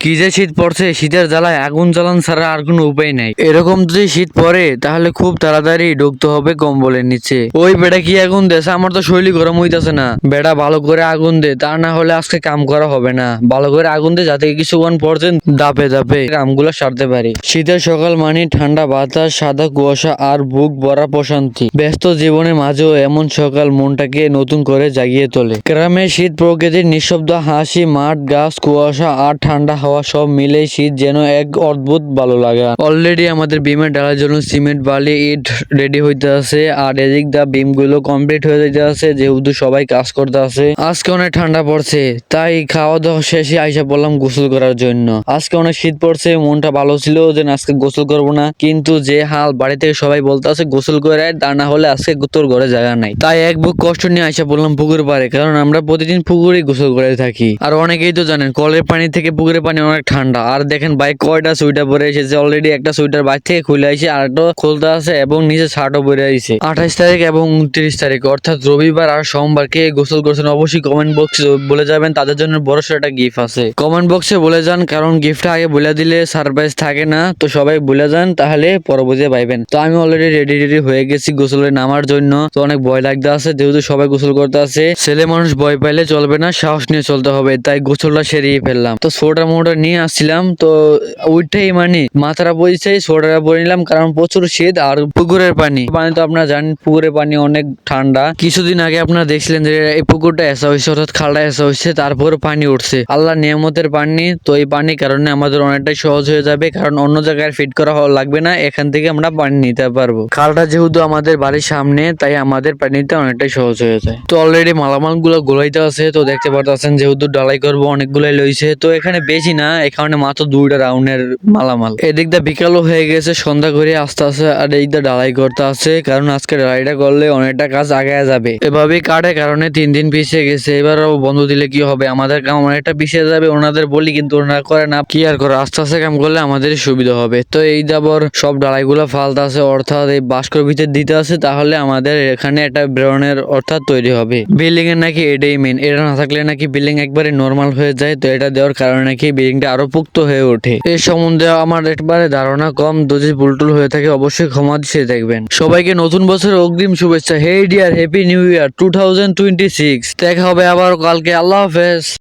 কি যে শীত পড়ছে, শীতের জ্বালায় আগুন জ্বালান ছাড়া আর কোনো উপায় নাই। এরকম যদি শীত পড়ে তাহলে খুব তাড়াতাড়ি ঢুকতে হবে কম্বলের নিচে। ওই বেটা কি আগুন দেছে, আমার তো শরীর গরম হইতাছে না। বেটা ভালো করে আগুন দে, তা না হলে আজকে কাম করা হবে না। ভালো করে আগুন দে যাতে কিছুক্ষণ পর্যন্ত দাপে দাপে কামগুলো সারতে পারি। শীতের সকাল মানে ঠান্ডা বাতাস, সাদা কুয়াশা আর বুক ভরা প্রশান্তি। ব্যস্ত জীবনের মাঝেও এমন সকাল মনটাকে নতুন করে জাগিয়ে তোলে। গ্রামের শীত, প্রকৃতির নিঃশব্দ হাসি, মাঠ, গাছ, কুয়াশা আর ঠান্ডা হাওয়া সব মিলে শীত যেন এক অদ্ভুত ভালো লাগা। অলরেডি আমাদের বিমের ডালার জন্য সিমেন্ট, বালি, ইট রেডি হইতে আছে আর এদিক দা বিম গুলো কমপ্লিট হয়ে যাইতে আছে, যেহেতু সবাই কাজ করতে আছে। আজকে অনেক ঠান্ডা পড়ছে, তাই খাওয়া দাওয়া শেষে আইসা পড়লাম গোসল করার জন্য। আজকে অনেক শীত পড়ছে, মনটা ভালো ছিল যে আজকে গোসল করবো না, কিন্তু যে হাল বাড়ি থেকে সবাই বলতে আছে গোসল করে আয়, তা না হলে আজকে তোর ঘরে জায়গা নাই। তাই এক বুক কষ্ট নিয়ে আইসা পড়লাম পুকুর পাড়ে, কারণ আমরা প্রতিদিন পুকুরে গোসল করে থাকি। আর অনেকেই তো জানেন কলের পানি থেকে পুকুরের পানি অনেক ঠান্ডা। আর দেখেন ভাই কয়টা সুইটার পরে এসেছে, অলরেডি একটা সুইটার বাইরে থেকে খুলে আইসে, আরেকটা খুলতে আছে এবং নিচে শার্টও পরে আইছে। 28 তারিখ এবং 29 তারিখ অর্থাৎ রবিবার আর সোমবার কে গোসল করছেন অবশ্যই কমেন্ট বক্সে বলে যাবেন, তাদের জন্য বড় সড় একটা গিফট আছে। কমেন্ট বক্সে বলে যান, কারণ গিফটটা আগে বলে দিলে সারপ্রাইজ থাকে না। তো সবাই বলে যান, তাহলে পরবর্তীতে পাইবেন। তো আমি অলরেডি রেডি হয়ে গেছি গোসলে নামার জন্য। তো অনেক ভয় লাগতে আছে, যেহেতু সবাই গোসল করতে আছে। ছেলে মানুষ ভয় পাইলে চলবে না, সাহস নিয়ে চলতে হবে। তাই গোসলটা সেরিয়ে ফেললাম। তো সোয়েটার মোটা নিয়ে আসছিলাম, তো ওইটাই মানে মাথাটা বইছে, সোয়েটারটা পরে নিলাম, কারণ প্রচুর শীত। আর পুকুরের পানি তো আপনারা জানেন পুকুরের পানি অনেক ঠান্ডা। কিছুদিন আগে আপনারা দেখছিলেন যে এই পুকুরটা এসা হয়েছে, অর্থাৎ খালটা এসা হয়েছে, তারপর পানি উঠছে। আল্লাহ নিয়ামতের পানি। তো এই পানির কারণে আমাদের অনেকটাই সহজ হয়ে যাবে, কারণ অন্য জায়গায় ফিট করা লাগবে না, এখান থেকে আমরা পানি নিতে পারবো। খালটা যেহেতু আমাদের বাড়ির সামনে, তাই আমাদের পানিতে অনেকটাই সহজ হয়ে যায়। তো অলরেডি মালামাল গুলো গোলাইতে আছে, তো দেখতে পারতেছেন যেহেতু ডালাই করবো অনেকগুলাই লইছে। তো এখানে বেশি না, এখানে মাত্র 2টা রাউন্ডের মালামাল। এদিক দা বিকালও হয়ে গেছে, সন্ধ্যা করে আসতে আছে, আর এই দা ডালাই করতে আছে, কারণ আজকে ডালাইটা করলে অনেকটা কাজ আগায় যাবে। এভাবেই কাটে, কারণে 3 দিন পিছিয়ে গেছে। এবারও বন্ধ দিলে কি হবে, আমাদের কাম অনেকটা পিছিয়ে যাবে। ওনাদের বলি কিন্তু ওনারা করে না, কি আর করে, আস্তে আস্তে কাম করলে আমাদের সুবিধা হবে। তো এই দাবর সব ডালাইগুলো ফালতে আছে, অর্থাৎ এই বাস্কর ভিতরে দিতে আছে, তাহলে আমাদের এখানে একটা ব্রেনের অর্থাৎ তৈরি হবে। বিল্ডিং এর নাকি এটাই মেন, এটা না থাকলে নাকি বিল্ডিং একবারে নর্মাল হয়ে যায়। তো এটা দেওয়ার কারণে নাকি বিল্ডিংটা আরো পুক্ত হয়ে ওঠে। এই সম্বন্ধে আমার একবারে ধারণা কম, যদি ভুলটুল হয়ে থাকে অবশ্যই ক্ষমা দিয়ে দেখবেন। সবাইকে নতুন বছরের অগ্রিম শুভেচ্ছা। হে ডিয়ার, হ্যাপি নিউ ইয়ার 2026। দেখা হবে আবার কালকে। আল্লাহ হাফেজ।